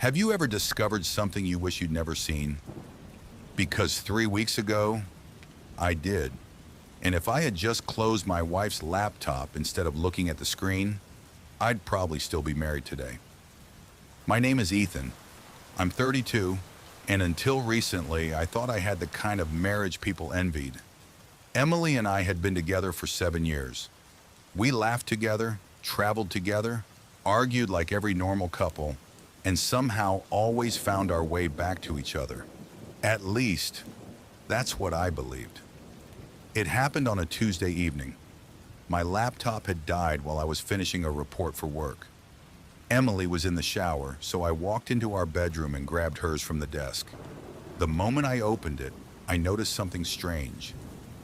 Have you ever discovered something you wish you'd never seen? Because 3 weeks ago, I did. And if I had just closed my wife's laptop instead of looking at the screen, I'd probably still be married today. My name is Ethan. I'm 32, and until recently, I thought I had the kind of marriage people envied. Emily and I had been together for 7 years. We laughed together, traveled together, argued like every normal couple, and somehow always found our way back to each other. At least, that's what I believed. It happened on a Tuesday evening. My laptop had died while I was finishing a report for work. Emily was in the shower, so I walked into our bedroom and grabbed hers from the desk. The moment I opened it, I noticed something strange.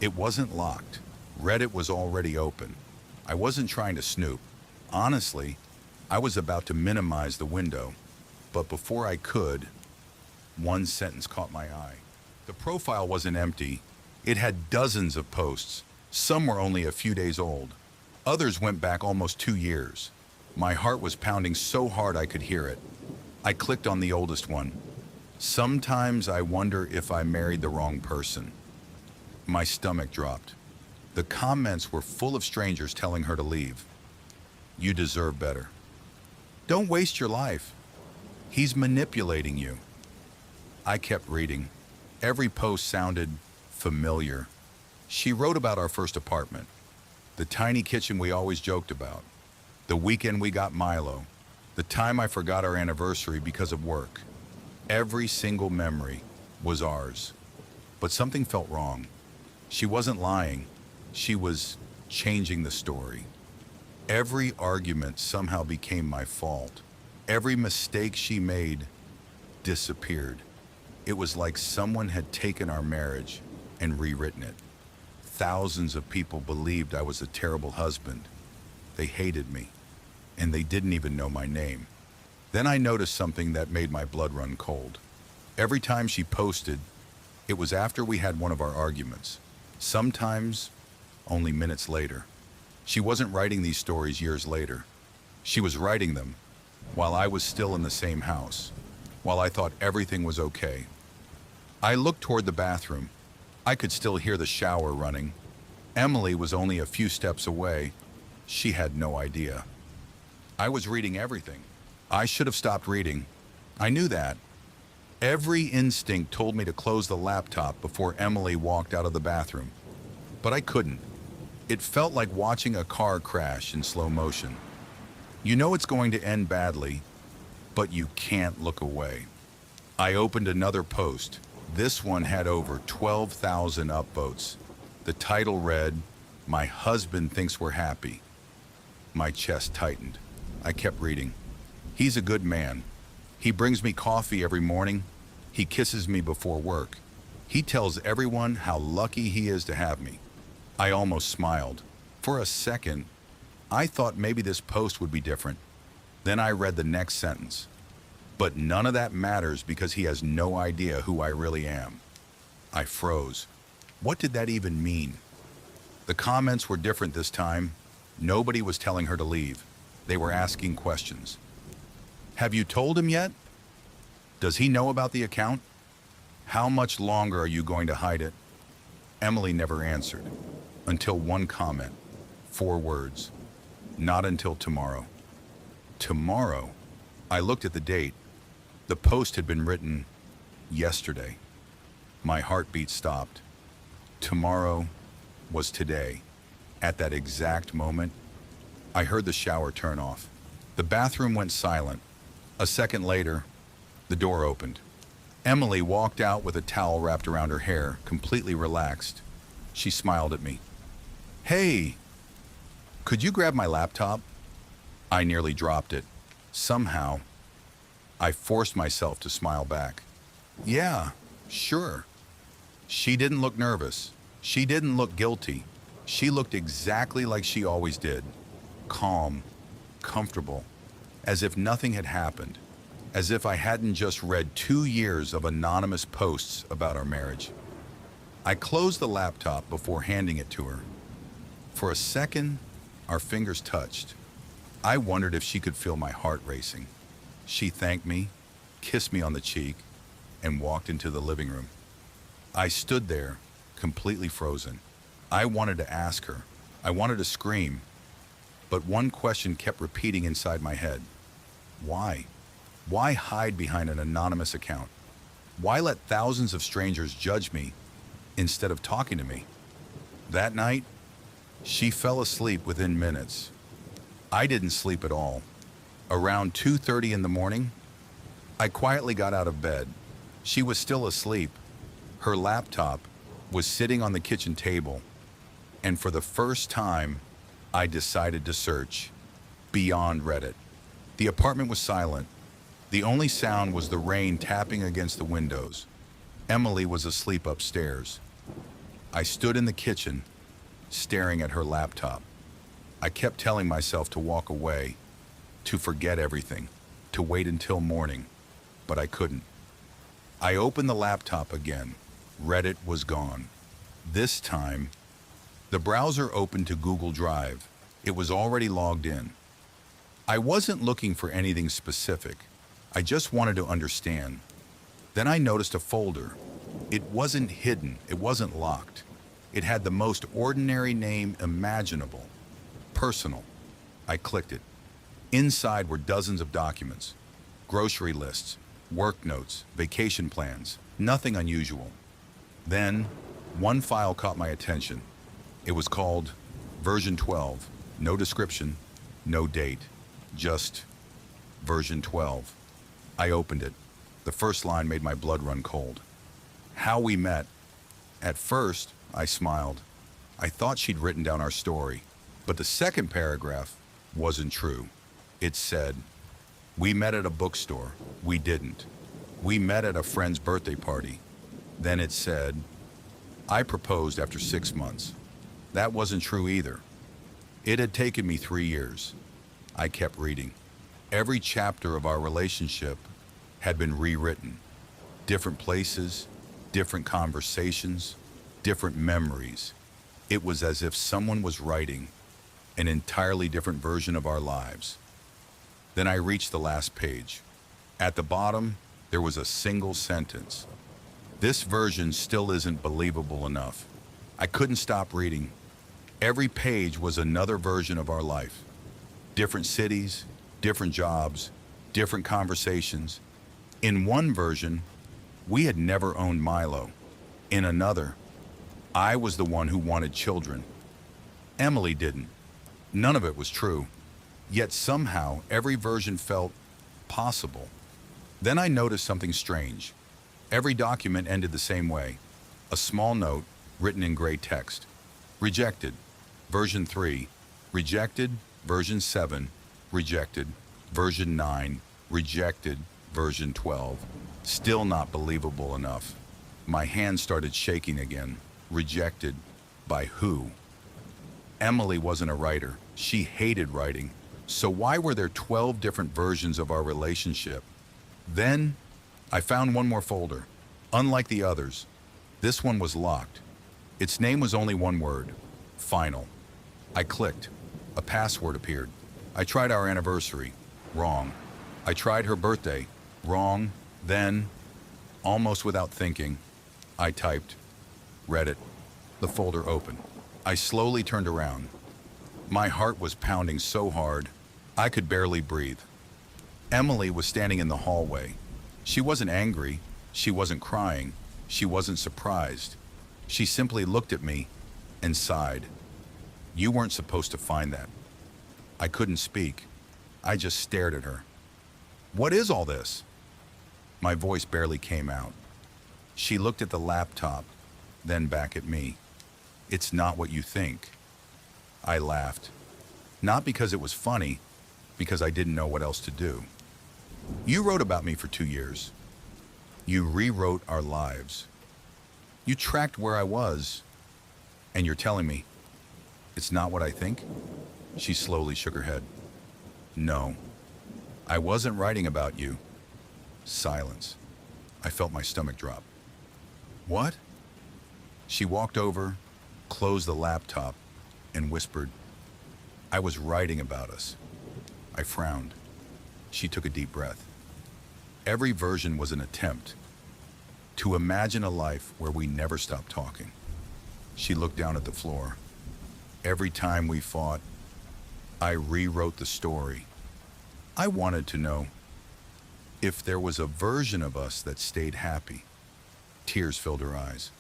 It wasn't locked. Reddit was already open. I wasn't trying to snoop. Honestly, I was about to minimize the window. But before I could, one sentence caught my eye. The profile wasn't empty. It had dozens of posts. Some were only a few days old. Others went back almost 2 years. My heart was pounding so hard I could hear it. I clicked on the oldest one. Sometimes I wonder if I married the wrong person. My stomach dropped. The comments were full of strangers telling her to leave. You deserve better. Don't waste your life. He's manipulating you. I kept reading. Every post sounded familiar. She wrote about our first apartment, the tiny kitchen we always joked about, the weekend we got Milo, the time I forgot our anniversary because of work. Every single memory was ours. But something felt wrong. She wasn't lying. She was changing the story. Every argument somehow became my fault. Every mistake she made disappeared. It was like someone had taken our marriage and rewritten it. Thousands of people believed I was a terrible husband. They hated me, and they didn't even know my name. Then I noticed something that made my blood run cold. Every time she posted, it was after we had one of our arguments. Sometimes only minutes later. She wasn't writing these stories years later. She was writing them while I was still in the same house, while I thought everything was okay. I looked toward the bathroom. I could still hear the shower running. Emily was only a few steps away. She had no idea. I was reading everything. I should have stopped reading. I knew that. Every instinct told me to close the laptop before Emily walked out of the bathroom. But I couldn't. It felt like watching a car crash in slow motion. You know it's going to end badly, but you can't look away. I opened another post. This one had over 12,000 upvotes. The title read, "My husband thinks we're happy." My chest tightened. I kept reading. He's a good man. He brings me coffee every morning. He kisses me before work. He tells everyone how lucky he is to have me. I almost smiled. For a second, I thought maybe this post would be different. Then I read the next sentence. But none of that matters because he has no idea who I really am. I froze. What did that even mean? The comments were different this time. Nobody was telling her to leave. They were asking questions. Have you told him yet? Does he know about the account? How much longer are you going to hide it? Emily never answered. Until one comment. 4 words. Not until tomorrow. Tomorrow? I looked at the date. The post had been written yesterday. My heartbeat stopped. Tomorrow was today. At that exact moment, I heard the shower turn off. The bathroom went silent. A second later, the door opened. Emily walked out with a towel wrapped around her hair, completely relaxed. She smiled at me. Hey, could you grab my laptop? I nearly dropped it. Somehow, I forced myself to smile back. Yeah, sure. She didn't look nervous. She didn't look guilty. She looked exactly like she always did. Calm, comfortable, as if nothing had happened. As if I hadn't just read 2 years of anonymous posts about our marriage. I closed the laptop before handing it to her. For a second, our fingers touched. I wondered if she could feel my heart racing. She thanked me, kissed me on the cheek, and walked into the living room. I stood there, completely frozen. I wanted to ask her. I wanted to scream. But one question kept repeating inside my head. Why? Why hide behind an anonymous account? Why let thousands of strangers judge me instead of talking to me? That night, she fell asleep within minutes. I didn't sleep at all. Around 2:30 in the morning, I quietly got out of bed. She was still asleep. Her laptop was sitting on the kitchen table, and for the first time, I decided to search beyond Reddit. The apartment was silent. The only sound was the rain tapping against the windows. Emily was asleep upstairs. I stood in the kitchen, staring at her laptop. I kept telling myself to walk away, to forget everything, to wait until morning, but I couldn't. I opened the laptop again. Reddit was gone. This time, the browser opened to Google Drive. It was already logged in. I wasn't looking for anything specific. I just wanted to understand. Then I noticed a folder. It wasn't hidden. It wasn't locked. It had the most ordinary name imaginable. Personal. I clicked it. Inside were dozens of documents. Grocery lists, work notes, vacation plans. Nothing unusual. Then, one file caught my attention. It was called version 12. No description, no date. Just version 12. I opened it. The first line made my blood run cold. How we met. At first, I smiled. I thought she'd written down our story. But the second paragraph wasn't true. It said, "We met at a bookstore. We didn't. We met at a friend's birthday party." Then it said, "I proposed after 6 months." That wasn't true either. It had taken me 3 years. I kept reading. Every chapter of our relationship had been rewritten. Different places, different conversations, different memories. It was as if someone was writing an entirely different version of our lives. Then I reached the last page. At the bottom, there was a single sentence. "This version still isn't believable enough." I couldn't stop reading. Every page was another version of our life. Different cities, different jobs, different conversations. In one version, we had never owned Milo. In another, I was the one who wanted children. Emily didn't. None of it was true. Yet somehow, every version felt possible. Then I noticed something strange. Every document ended the same way. A small note written in gray text. Rejected. Version 3. Rejected. Version 7. Rejected. Version 9. Rejected. Version 12. Still not believable enough. My hand started shaking again. Rejected. By who? Emily wasn't a writer. She hated writing. So why were there 12 different versions of our relationship? Then, I found one more folder. Unlike the others, this one was locked. Its name was only one word. Final. I clicked. A password appeared. I tried our anniversary. Wrong. I tried her birthday. Wrong. Then, almost without thinking, I typed Reddit. The folder opened. I slowly turned around. My heart was pounding so hard, I could barely breathe. Emily was standing in the hallway. She wasn't angry. She wasn't crying. She wasn't surprised. She simply looked at me and sighed. "You weren't supposed to find that." I couldn't speak. I just stared at her. "What is all this?" My voice barely came out. She looked at the laptop, then back at me. "It's not what you think." I laughed. Not because it was funny, because I didn't know what else to do. "You wrote about me for 2 years. You rewrote our lives. You tracked where I was, and you're telling me it's not what I think?" She slowly shook her head. "No, I wasn't writing about you." Silence. I felt my stomach drop. "What?" She walked over, closed the laptop, and whispered, "I was writing about us." I frowned. She took a deep breath. Every version was an attempt to imagine a life where we never stopped talking. She looked down at the floor. Every time we fought, I rewrote the story. I wanted to know if there was a version of us that stayed happy. Tears filled her eyes.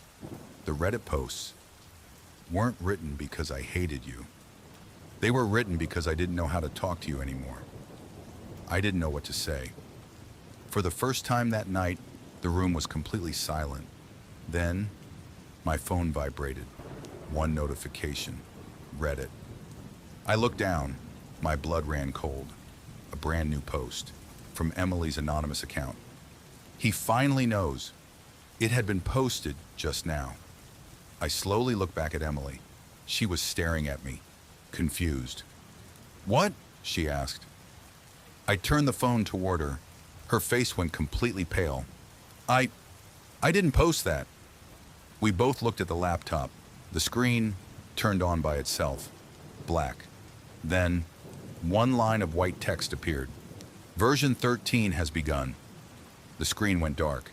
The Reddit posts weren't written because I hated you. They were written because I didn't know how to talk to you anymore. I didn't know what to say. For the first time that night, the room was completely silent. Then, my phone vibrated. One notification. Reddit. I looked down. My blood ran cold. A brand new post from Emily's anonymous account. He finally knows. It had been posted just now. I slowly looked back at Emily. She was staring at me, confused. "What?" she asked. I turned the phone toward her. Her face went completely pale. I didn't post that." We both looked at the laptop. The screen turned on by itself. Black. Then, one line of white text appeared. "Version 13 has begun." The screen went dark.